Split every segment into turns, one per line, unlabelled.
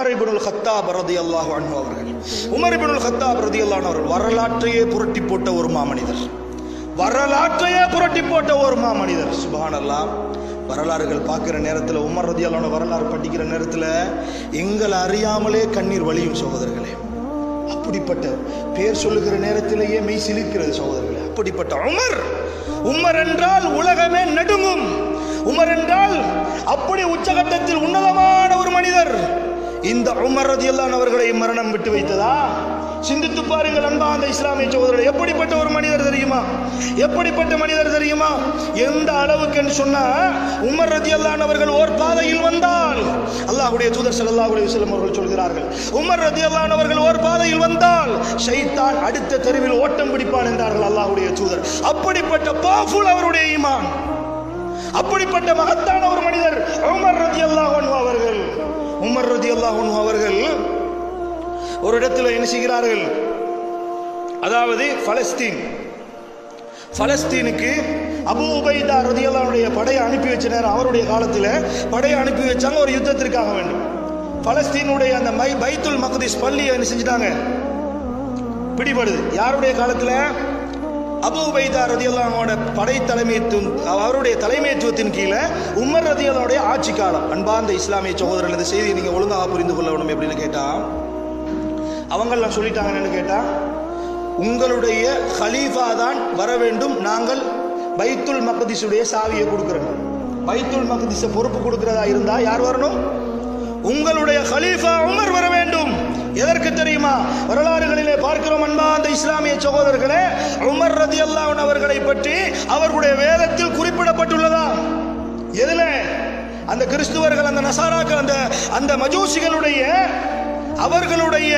Umar இப்னுல் கத்தாப் ரலியல்லாஹு அன்ஹு அவர்கள் உமர் இப்னுல் கத்தாப் ரலியல்லாஹு அன்ஹு அவர்கள் வரலாற்றையே புரட்டி போட்ட ஒரு மாமனிதர். வரலாற்றையே புரட்டி போட்ட ஒரு மாமனிதர். சுப்ஹானல்லாஹ். வரலாறுகள் பார்க்கிற நேரத்தில் உமர் ரலியல்லாஹு அன்ஹு வரலாறு படிக்கிற நேரத்தில் எங்களை அறியாமலே கண்ணீர் வழியும் சகோதரர்களே. அப்படிப்பட்ட பேர் சொல்லுகிற நேரத்திலேயே மெய் சிலிர்க்கிறது சகோதரர்களே. அப்படிப்பட்ட உமர் என்றால் உலகமே நடுங்கும். உமர் என்றால் அப்படி உச்சகட்டத்தில் உன்னதமான ஒரு மனிதர். இந்த உமர் ரலியல்லாஹு அன்ஹு அவர்களை மரணம் விட்டு வைத்ததா? சிந்தித்து பாருங்கள் அன்பார்ந்த இஸ்லாமிய சகோதரர்களே. எப்படிப்பட்ட ஒரு மனிதர் தெரியுமா? எப்படிப்பட்ட மனிதர் தெரியுமா? எந்த அளவுக்கு என்று சொன்னா, உமர் ரலியல்லாஹு அன்ஹு அவர்கள் ஓர் பாதையில் வந்தால், அல்லாஹ்வுடைய தூதர் ஸல்லல்லாஹு அலைஹி வஸல்லம் அவர்கள் சொல்கிறார்கள், உமர் ரலியல்லாஹு அன்ஹு அவர்கள் ஓர் பாதையில் வந்தால் ஷைத்தான் அடுத்த தெருவில் ஓட்டம் பிடிப்பான் என்றார்கள் அல்லாஹ்வுடைய தூதர். அப்படிப்பட்ட பவர்ஃபுல் அவருடைய ஈமான். அப்படிப்பட்ட மகத்தான ஒரு மனிதர் உமர் ரலியல்லாஹு அன்ஹு அவர்கள். உமர் ரலியல்லாஹு அன்ஹு அவர்கள் ஒரு இடத்துல என்ன செய்கிறார்கள்? அதாவது பலஸ்தீனுக்கு அபூ உபைதா ரலியல்லாஹு அன்ஹுடைய படையை அனுப்பி வச்ச நேரம், அவருடைய காலத்தில் படையை அனுப்பி வச்சாங்க ஒரு யுத்தத்திற்காக வேண்டும். பலஸ்தீனுடைய அந்த பைத்துல் மக்திஸ் பள்ளியை என்ன செஞ்சிட்டாங்க? பிடிபடுது. யாருடைய காலத்தில்? அபூ உபைதா ரலியல்லாஹு அன்ஹுவோட படை தலைமைத்துவம், அவருடைய தலைமைத்துவத்தின் கீழே உமர் ரலியல்லாஹு அன்ஹுடைய ஆட்சி காலம். அன்பார்ந்த இஸ்லாமிய சகோதரர்கள், இந்த செய்தியை நீங்க ஒழுங்காக புரிந்து கொள்ள வேண்டும். எப்படின்னு கேட்டா, அவங்கெல்லாம் சொல்லிட்டாங்கன்னு கேட்டா, உங்களுடைய ஹலீஃபா தான் வர வேண்டும், நாங்கள் பைத்துல் மக்திஸுடைய சாவியை கொடுக்கிறோம். பைத்துல் மக்திஸ பொறுப்பு கொடுக்கிறதா இருந்தா யார் வரணும்? உங்களுடைய ஹலீஃபா உமர் வர வேண்டும். எதற்கு தெரியுமா? வரலாறுகளிலே பார்க்கிறோம் அன்பார்ந்த இஸ்லாமிய சகோதரர்களே, உமர் ரலியல்லாஹு அன்ஹு அவர்களை பற்றி அவர்களுடைய வேதத்தில் குறிப்பிடப்பட்டுள்ளதா? எதுல? அந்த கிறிஸ்துவர்கள், அந்த நசாராக்கள், அந்த மஜூசிகளுடைய அவர்களுடைய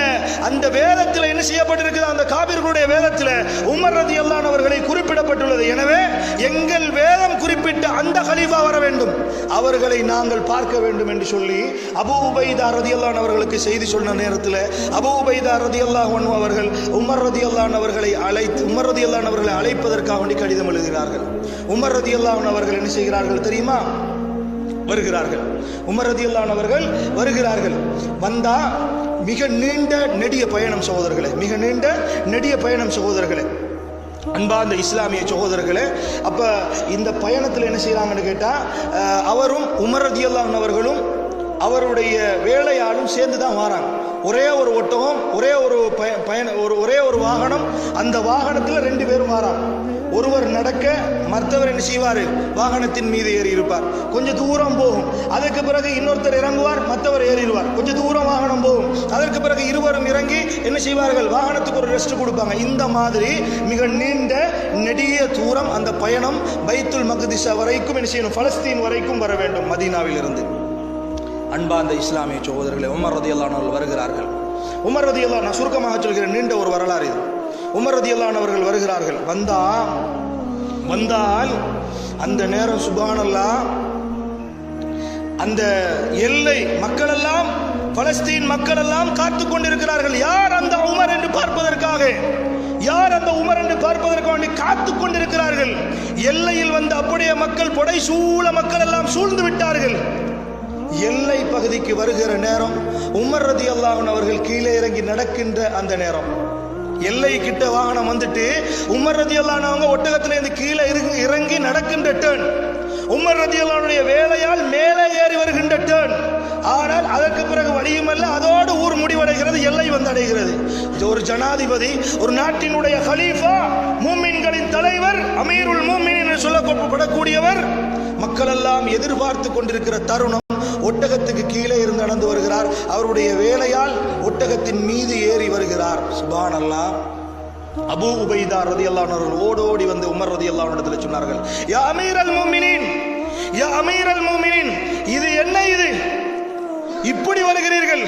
அந்த வேதத்தில் என்ன செய்யப்பட்டிருக்குது? அந்த காபிர்களுடைய வேதத்தில் உமர் ரலியல்லாஹு அன்ஹு அவர்களை குறிப்பிடப்பட்டுள்ளது. எனவே எங்கள் வேதம் குறிப்பிட்ட அந்த கலீஃபா வர வேண்டும், அவர்களை நாங்கள் பார்க்க வேண்டும் என்று சொல்லி அபூ உபைதா ரலியல்லாஹு அன்ஹு அவர்களுக்கு செய்தி சொன்ன நேரத்தில் அபூ உபைதா ரலியல்லாஹு அன்ஹு அவர்கள் உமர் ரலியல்லாஹு அன்ஹு அவர்களை அழைப்பதற்காக வேண்டி கடிதம் எழுதுகிறார்கள். உமர் ரலியல்லாஹு அன்ஹு அவர்கள் என்ன செய்கிறார்கள் தெரியுமா? வருகிறார்கள். உமர் ரலியல்லாஹு அன்ஹு அவர்கள் வருகிறார்கள். வந்தா மிக நீண்ட நெடிய பயணம் சகோதரர்களே, மிக நீண்ட நெடிய பயணம் சகோதரர்களே, அன்பார்ந்த இஸ்லாமிய சகோதரர்களே. அப்ப இந்த பயணத்தில் என்ன செய்யறாங்கன்னு கேட்டா, அவரும் உமர் ரலியல்லாஹு அன்ஹு அவர்களும் அவருடைய வேலையாலும் சேர்ந்து தான் வராங்க. ஒரே ஒரு ஒட்டகம், ஒரே ஒரு வாகனம். அந்த வாகனத்தில் 2 பேரும் வராங்க. ஒருவர் நடக்க, மற்றவர் என்ன செய்வார்? வாகனத்தின் மீது ஏறி இருப்பார். கொஞ்சம் தூரம் போகும், அதற்கு பிறகு இன்னொருத்தர் இறங்குவார், மற்றவர் ஏறிடுவார். கொஞ்சம் தூரம் வாகனம் போகும், அதற்கு பிறகு இருவரும் இறங்கி என்ன செய்வார்கள்? வாகனத்துக்கு ஒரு ரெஸ்ட் கொடுப்பாங்க. இந்த மாதிரி மிக நீண்ட நெடிய தூரம் அந்த பயணம் பைத்துல் மக்திஸ் வரைக்கும் என்ன செய்யணும்? பலஸ்தீன் வரைக்கும் வர வேண்டும் மதீனாவில் இருந்து. அன்பார்ந்த இஸ்லாமிய சகோதரர்களே, உமர் ரலியல்லாஹு அன்ஹு அவர்கள் வருகிறார்கள். உமர் ரலியல்லாஹு அன்ஹு, நான் சுருக்கமாக சொல்கிறேன், நீண்ட ஒரு வரலாறு இது. உமர் ரலியல்லாஹு அன்ஹு அவர்கள் வருகிறார்கள். வந்தால் அந்த நேரம் சுப்ஹானல்லாஹ், அந்த எல்லை மக்கள் எல்லாம், பலஸ்தீன் மக்கள் எல்லாம் காத்து கொண்டிருக்கிறார்கள். யார் அந்த உமர் என்று பார்ப்பதற்காக, யார் அந்த உமர் என்று பார்ப்பதற்காக காத்து கொண்டிருக்கிறார்கள். எல்லையில் வந்து அப்படியே மக்கள் புடை சூழ மக்கள் எல்லாம் சூழ்ந்து விட்டார்கள். எல்லை பகுதிக்கு வருகிற நேரம் உமர் ரலியல்லாஹு அன்ஹு அவர்கள் கீழே இறங்கி நடக்கின்ற அந்த நேரம், எல்லை கிட்ட வாகனம் வந்துட்டு உமர் ரலியல்லாஹு அன்ஹு அவங்க ஒட்டகத்துல இருந்து கீழே இறங்கி நடக்கின்ற டேர்ன், உமர் ரலியல்லாஹு அன்ஹுடைய வேலையால் மேலே ஏறி வருகின்ற டேர்ன். ஆனால் அதற்கு பிறகு வழியுமல்ல, அதோடு ஊர் முடிவடைகிறது, எல்லை வந்து அடைகிறது. ஒரு ஜனாதிபதி, ஒரு நாட்டினுடைய கலீஃபா, மூமின்களின் தலைவர், அமீருல் மூமினீன் என்று சொல்லப்படக்கூடியவர், மக்கள் எல்லாம் எதிர்பார்த்து கொண்டிருக்கிற தருணம், ஒட்டகத்துக்கு கீழே இருந்து நடந்து வருகிறார். அவருடைய வேலையால் ஒட்டகத்தின் மீது ஏறி வருகிறார். சுப்ஹானல்லாஹ். அபூ உபைதா ரலியல்லாஹு அன்ஹு அவர்கள் ஓடோடி வந்து உமர் ரலியல்லாஹு அன்ஹு இடத்தில் சொன்னார்கள், யா அமீரல் மூமினீன், யா அமீரல் மூமினீன், இது என்ன? இது இப்படி வருகிறீர்கள்?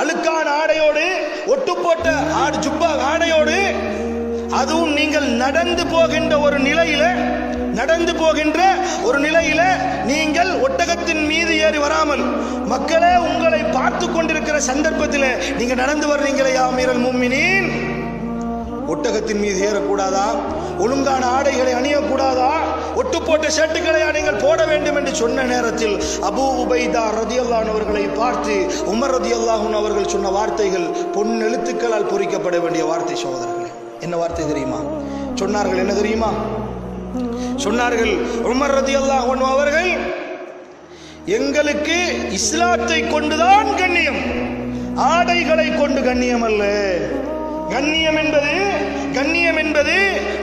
அழுக்கான ஆடையோடு, ஒட்டு போட்ட ஜுப்பா ஆடையோடு, அதுவும் நீங்கள் நடந்து போகின்ற ஒரு நிலையில நீங்கள் ஒட்டகத்தின் மீது ஏறி வராமல், மக்களே உங்களை பார்த்து கொண்டிருக்கிற சந்தர்ப்பத்தில் நீங்க நடந்து வர்றீங்களே, யா அமீரல் மூமினீன், ஒட்டகத்தின் மீது ஏறக்கூடாதா? ஒழுங்கான ஆடைகளை அணியக்கூடாதா? ஒட்டு போட்ட ஷர்ட்டுகளையா நீங்கள் போட வேண்டும் என்று சொன்ன நேரத்தில் அபூ உபைதா ரலியல்லாஹு அன்ஹு அவர்களை பார்த்து உமர் ரலியல்லாஹு அன்ஹு அவர்கள் சொன்ன வார்த்தைகள் பொன் எழுத்துக்களால் பொறிக்கப்பட வேண்டிய வார்த்தை. சகோதரர்களே, என்ன வார்த்தை தெரியுமா சொன்னார்கள்? என்ன தெரியுமா சொன்னார்கள்? உமர் ரலியல்லாஹு அன்ஹு அவர்கள், எங்களுக்கு இஸ்லாத்தை கொண்டுதான் கண்ணியம், ஆடைகளை கொண்டு கண்ணியம் அல்ல. கண்ணியம் என்பது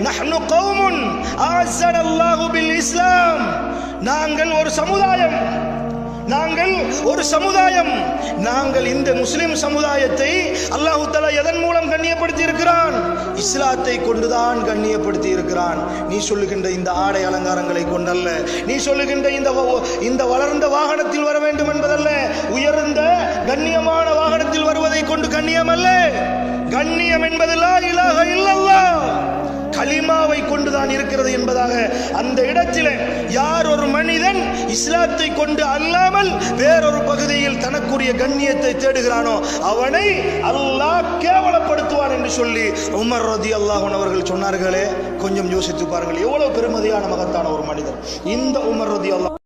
நஹ்னு கௌமுன் அஸனல்லாஹு பில் இஸ்லாம், நாங்கள் ஒரு சமுதாயம். நாங்கள் இந்த முஸ்லிம் சமுதாயத்தை அல்லாஹ் தஆலா எதன் மூலம் கண்ணியப்படுத்தி இருக்கிறான்? இஸ்லாத்தை கொண்டுதான் கண்ணியப்படுத்தி இருக்கிறான். நீ சொல்லுகின்ற இந்த ஆடை அலங்காரங்களை கொண்டல்ல, நீ சொல்லுகின்ற இந்த வளர்ந்த வாகனத்தில் வர வேண்டும் என்பதல்ல, உயர்ந்த கண்ணியமான வாகனத்தில் வருவதை கொண்டு கண்ணியம் அல்ல. கண்ணியம் என்பது லா இலாஹ இல்லல்லாஹ், கலிமாவை கொண்டுதான் இருக்கிறது என்பதாக அந்த இடத்திலே யார் ஒரு மனிதன் இஸ்லாத்தை கொண்டு அல்லாமல் வேறொரு பகுதியில் தனக்குரிய கண்ணியத்தை தேடுகிறானோ அவனை அல்லாஹ் கேவலப்படுத்துவான் என்று சொல்லி உமர் ரலியல்லாஹு அன்ஹு அவர்கள் சொன்னார்களே. கொஞ்சம் யோசித்து பாருங்கள், எவ்வளவு பெருமதியான மகத்தான ஒரு மனிதர் இந்த உமர் ரலியல்லாஹு